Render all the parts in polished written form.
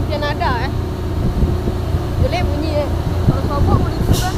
dia nada jelek bunyi kalau sabuk boleh juga.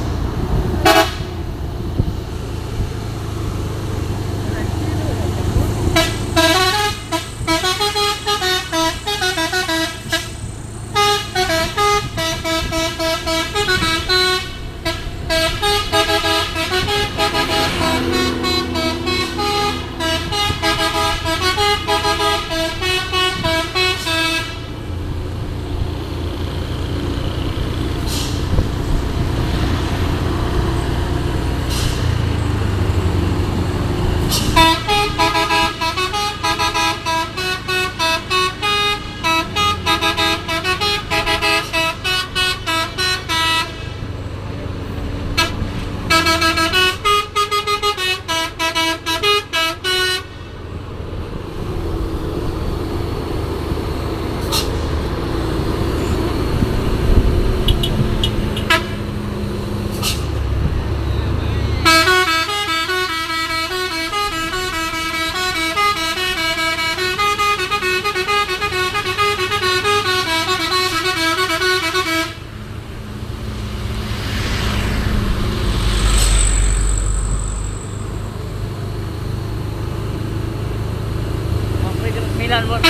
Milan bos.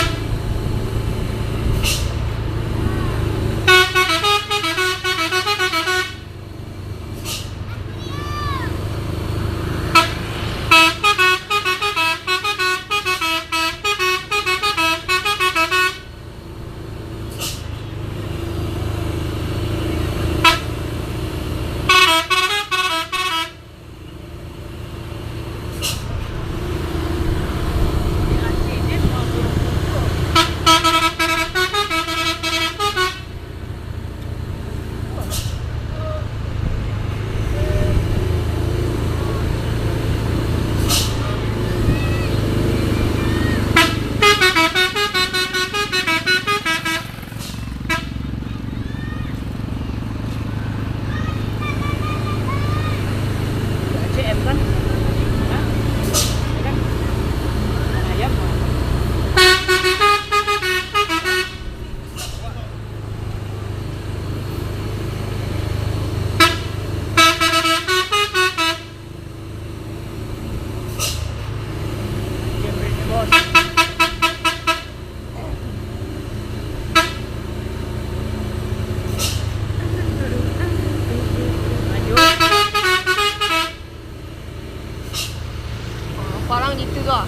Parang gitu kah?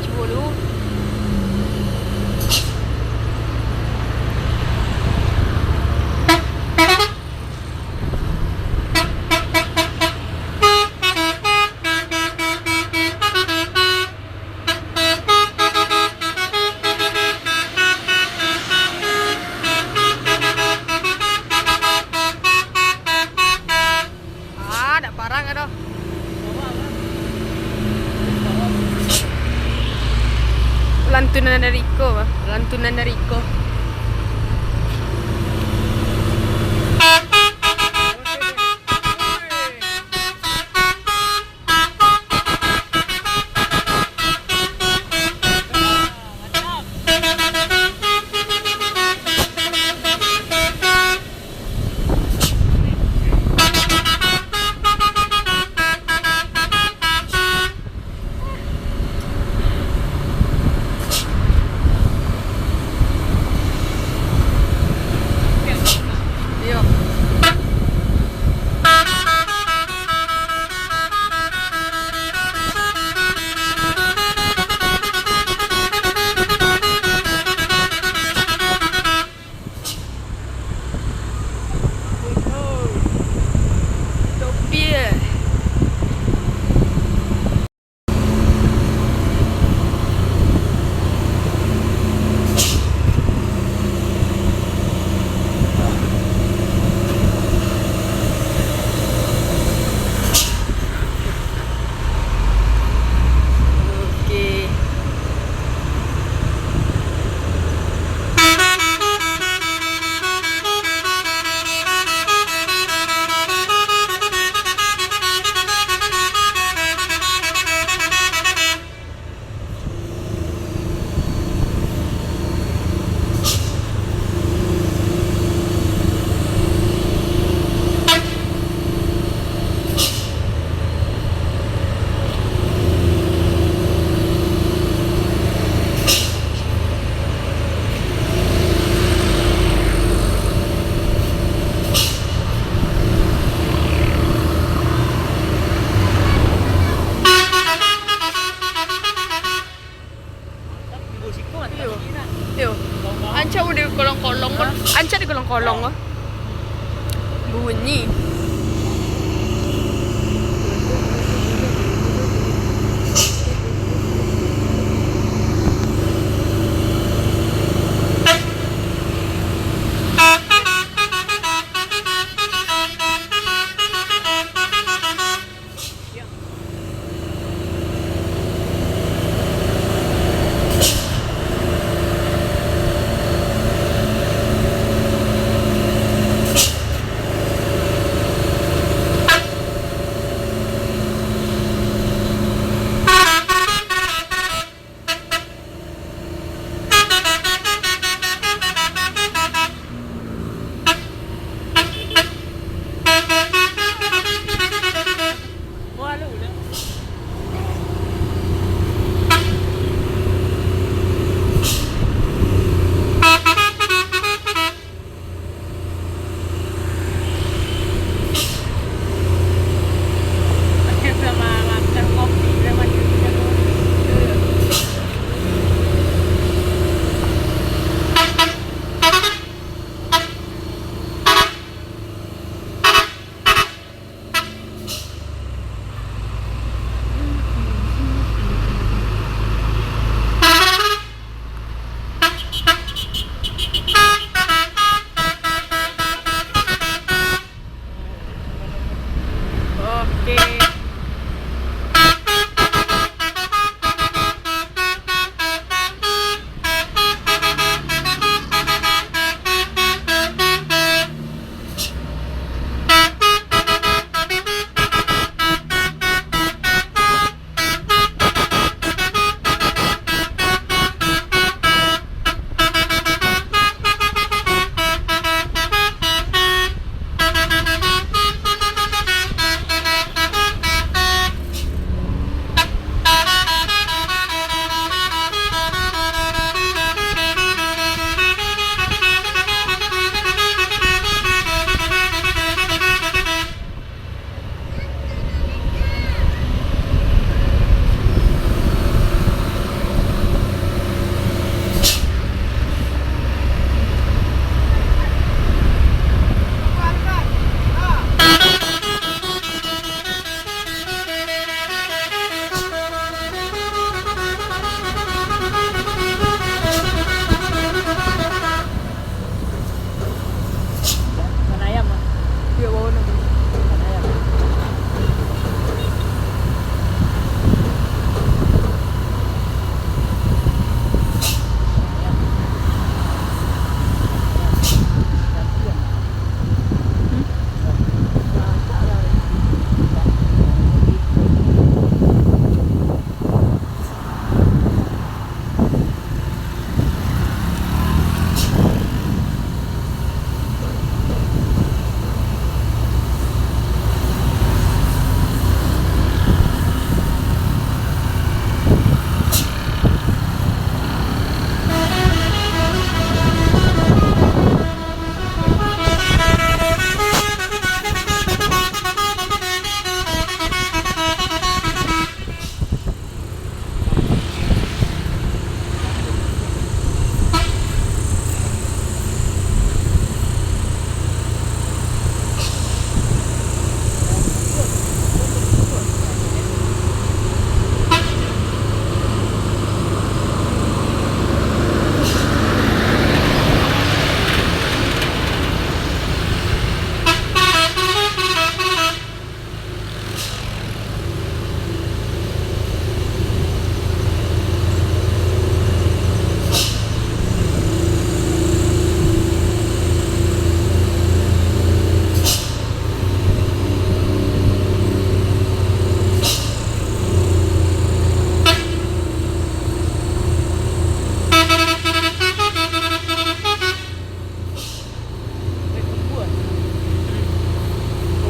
Coba dulu. Ada parang ada. Lantunan dari Iko, lantunan dari Iko. Yo, Anca udah di kolong-kolong kan? Anca di kolong-kolong kan? Bunyi. Oke.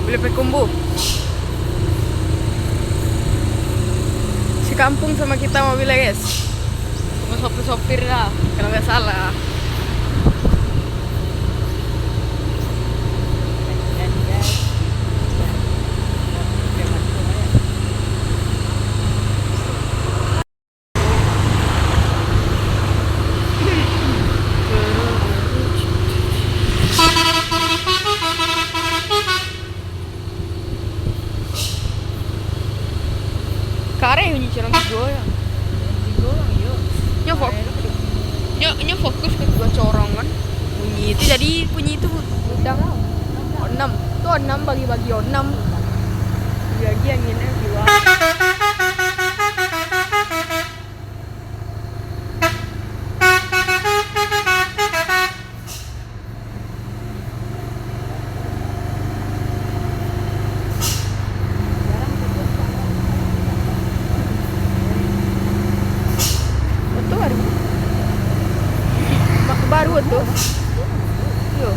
Beli pekumbu. Si kampung sama kita mobilnya guys. Cuma sopir-sopir lah, kalau nggak salah. fokus kedua corong kan. Bunyi itu udah 6 tuh 6 bagi-bagi 6 bagi anginnya dua. Baru tuh. Yo.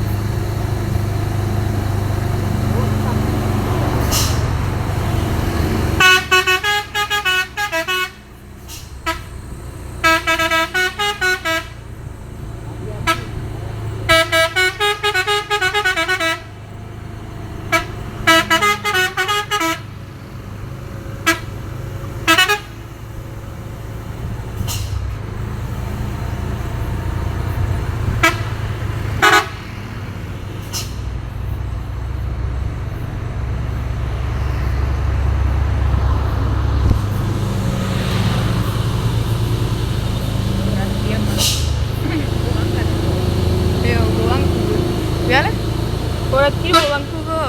Orang kirim uangku ke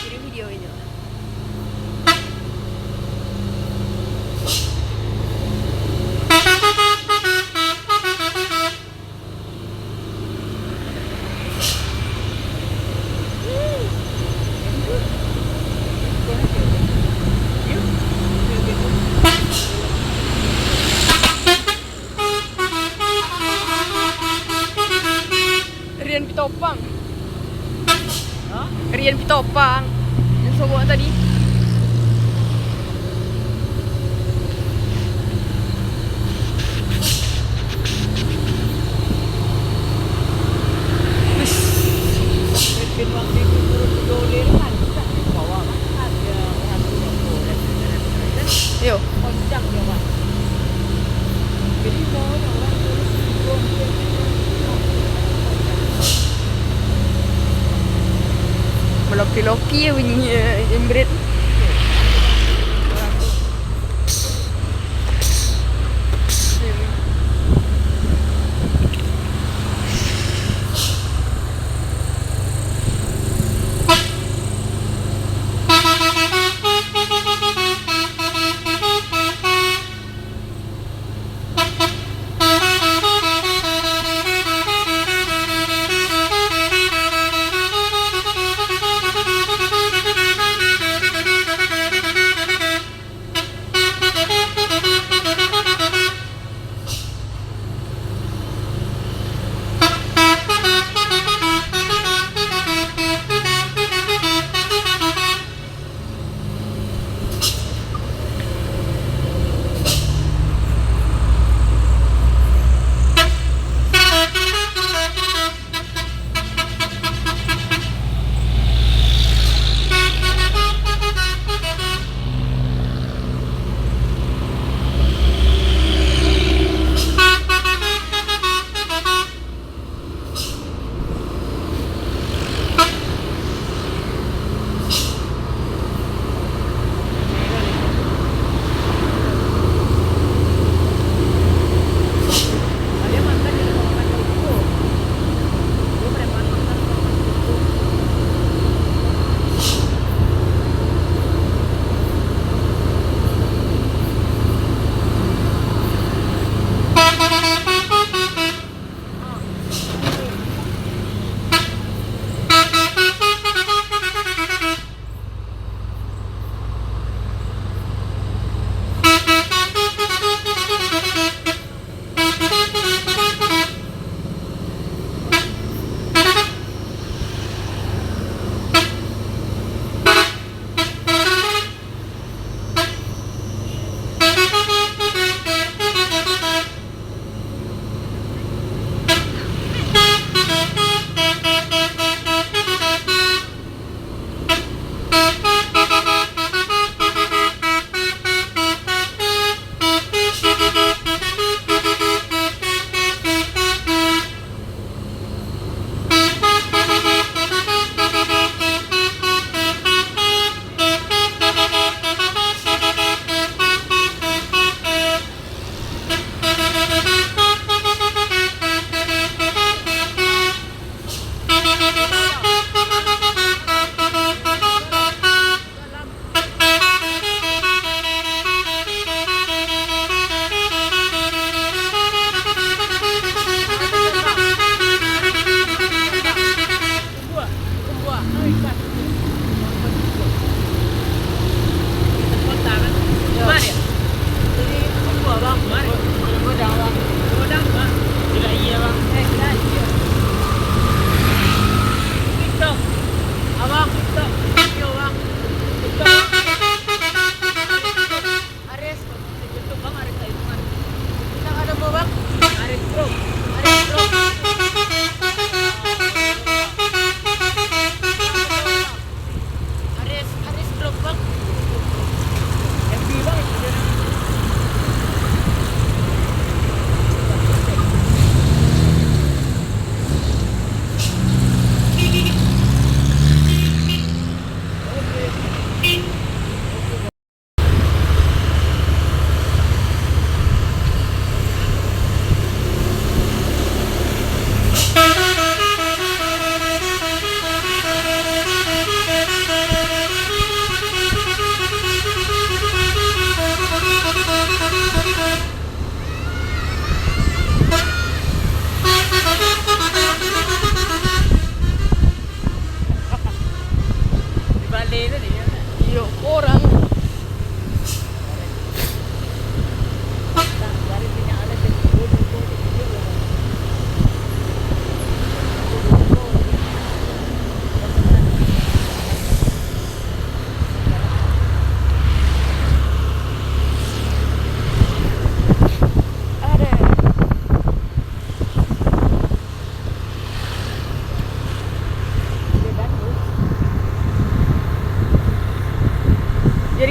kirim videonya. Rian Pitopang. Rian Pitopang yang sobo tadi. Yo. Meloki-loki ya bunyinya jembret.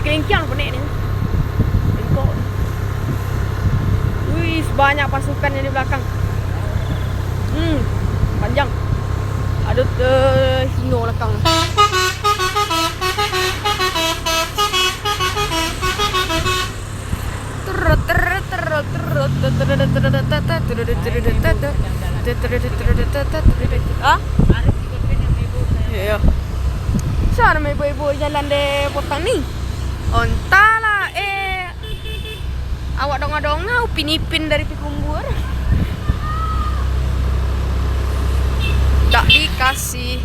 Jadi kelingkian apa nih? Bengkok. Wih, banyak pasukannya di belakang. Panjang. Ada hino belakang. Iya. Sana may ibu-ibu jalan di potang ni. Ontala awak donga-donga upin-ipin dari Pikumbur. Tak dikasih.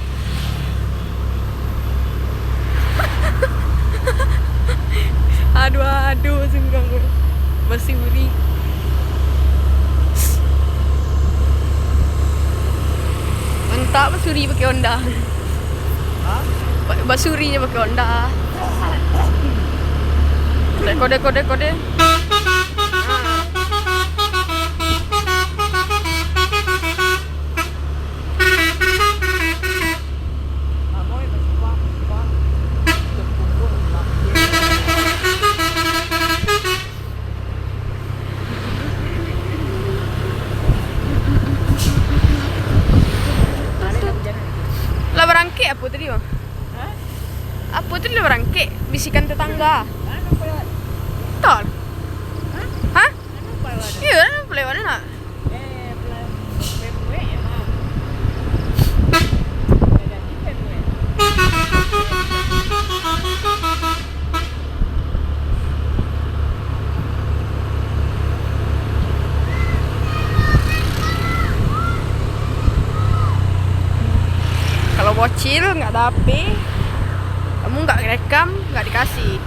Aduh sungguh bersuri. Entah bersuri pakai Honda. Basurinya pakai Honda. Kode. Lah berangke apa tadi bang? Apa tadi lah berangke? Bisikan tetangga. Tol? Hah? Iya, pelewatnya nak. Kalau bocil nggak ada HP, kamu nggak rekam, nggak dikasih.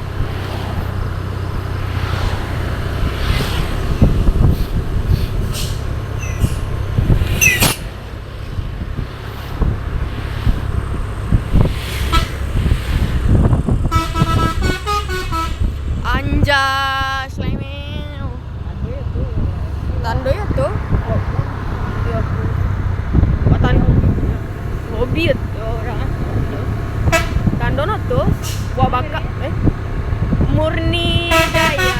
Anjas, lemeu. Tando ya tuh. Buatan hobi itu orang. Tando no tuh, buah baka, murni daya.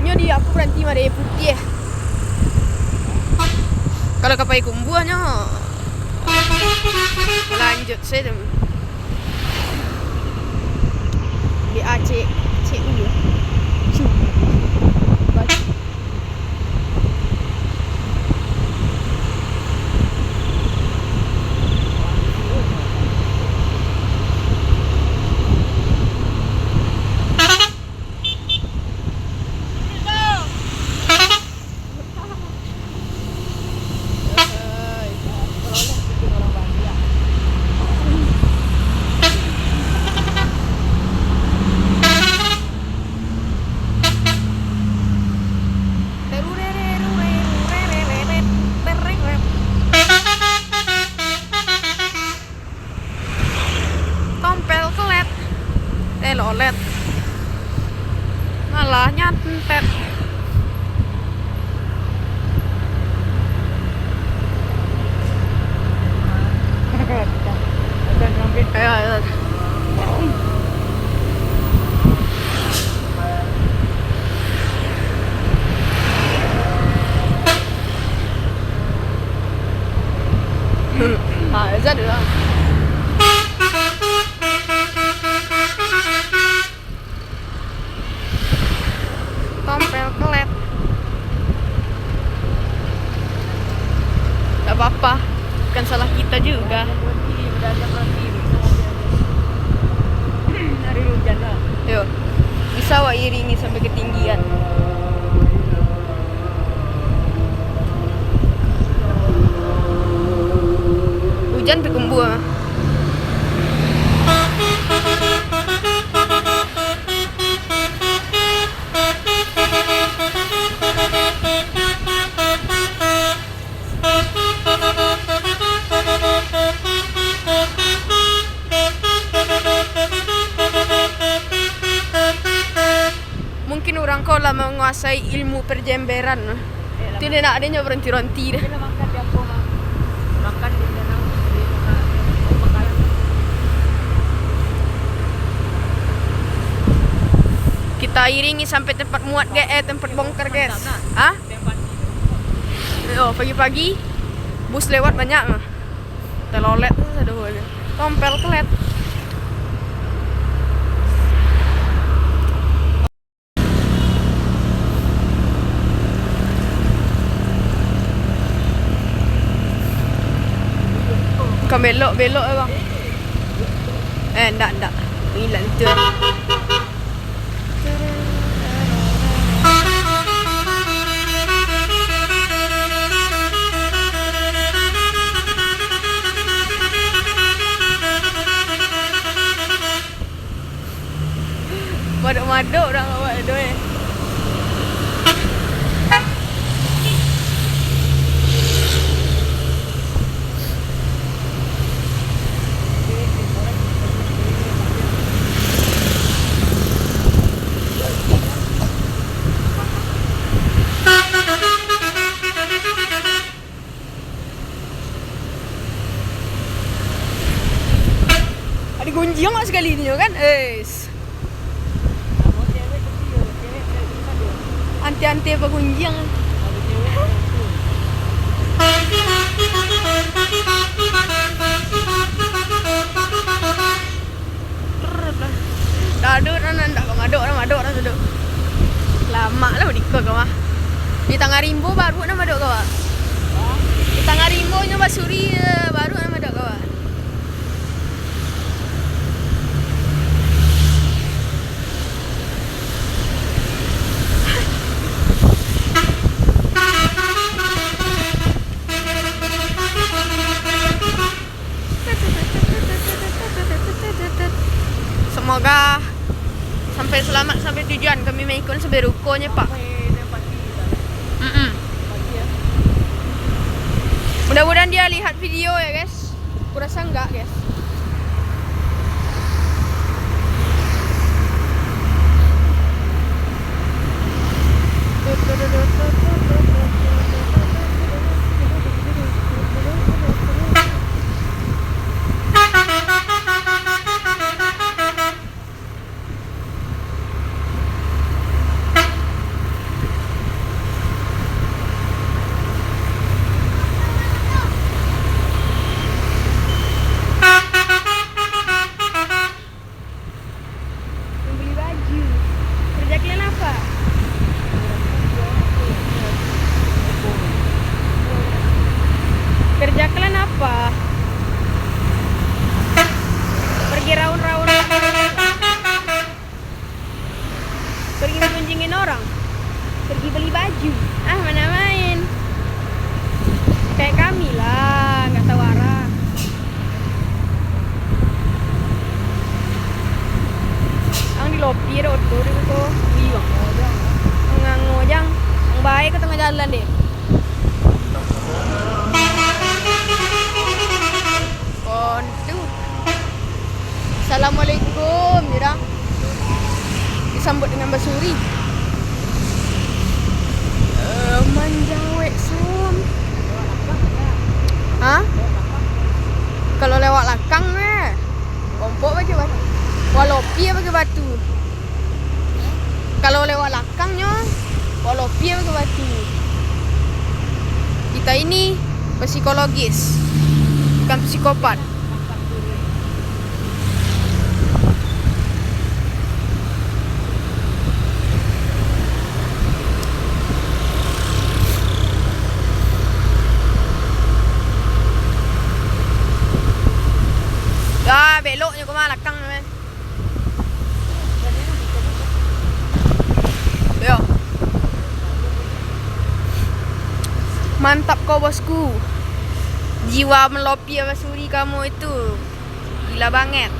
Nyo di aku berhenti mah deh putih. Kalau kapai kumbuahnya lanjut saya di ACU ya. Lolet malah nyantet. Ayo. Ra được không? Tompel kelet. Gak apa-apa, bukan salah kita juga. Hari hujan lah. Yuk, bisa wa iringi sampai ketinggian. Hujan berkembu. Mungkin orang kau lah menguasai ilmu perjemberan. Tidak nak adanya berhenti-henti dah. Kita iringi sampai tempat muat tempat bongkar guys. Ah? Oh, pagi-pagi bus lewat banyak mah. Telolet aduh. Tompel telet. Bukan belok ya bang. Enggak. Hilang tu. Maduk-maduk orang awak tu Ada gunjing mak sekali ni kan? Anti-anti apa gunjing? Dadu ndak kau maduk orang sudah. Lama lah dikau kau mah. Di Tangarimbo baru nak maduk kau. Di Tangarimbo nyoba suri baru nak maduk kau. Semoga sampai selamat sampai tujuan. Kami mengikut sampai rukonya pak. Mudah-mudahan dia lihat video ya guys. Aku rasa enggak guys. Kerja kalian apa? Pergi raun-raun. Pergi mengunjungin orang. Pergi beli baju. Mana main. Kayak kami lah, nggak tahu arah. Ang di lopi ada otor itu. Iya. Ngangojang. Ang baik ke tengah jalan deh. Assalamualaikum, Mira. Disambut dengan basuri. Manjawek som. Hah? Kalau lewat lakang kompok pakai batu. Walopi pakai batu. Kalau lewat lakangnya, walopi pakai batu. Kita ini psikologis, bukan psikopat. Beloknya ke mana lakang ni. Yo. Mantap kau bosku. Jiwa melopi basuri kamu itu gila banget.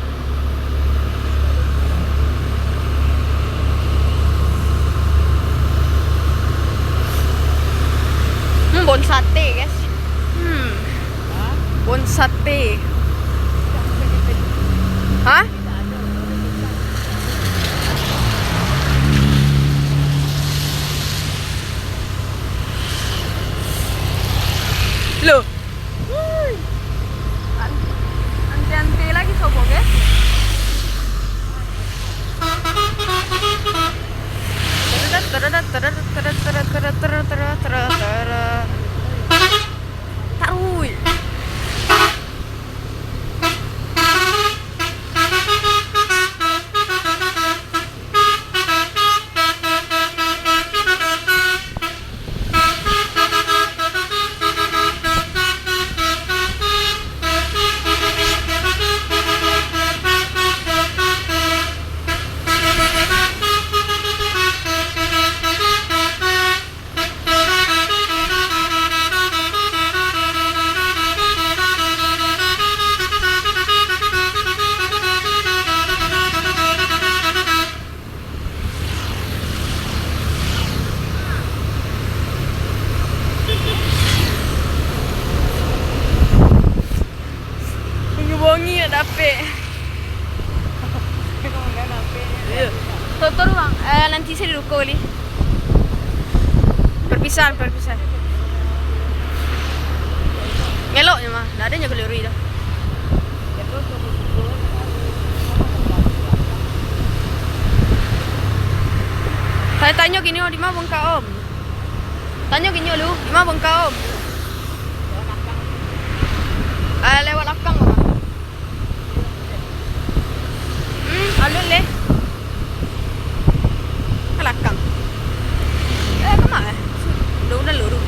Bon sate guys. Bon sate. Hah? Loh. Ante-ante lagi sobo guys. Taruh. Wangi nak dapat. Tutup bang. Nanti saya duduk kali. Perpisahan. Ngeloknya mah. Dah adanya kalori dah. Saya tanya gini, di mana bengkak om? Tanya gini lu, di mana bengkak om? Lewat Lakang om. Alun leh. Lakang. Kemana? Udah lurus.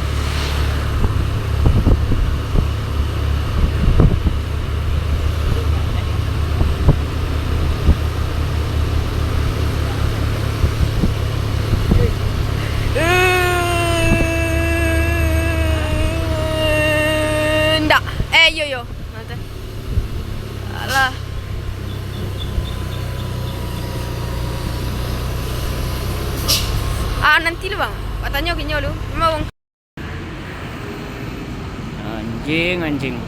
Ndak. Yo. Nanti. Alah. Nanti lu bang. Pak tanya kinyo lu. Mau bang. Anjing.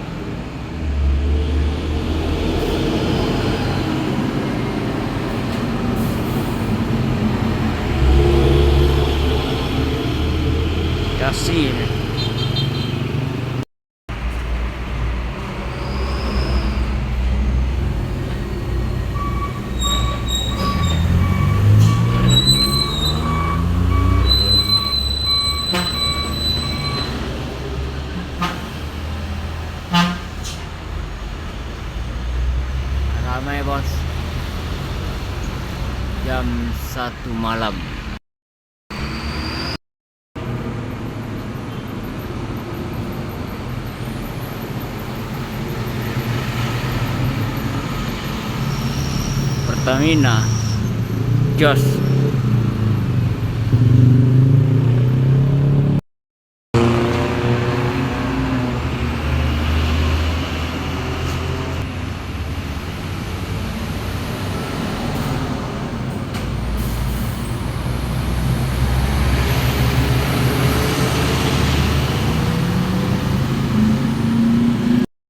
Kasih ni. Ramai bos. Jam 1 malam. Pertamina Jos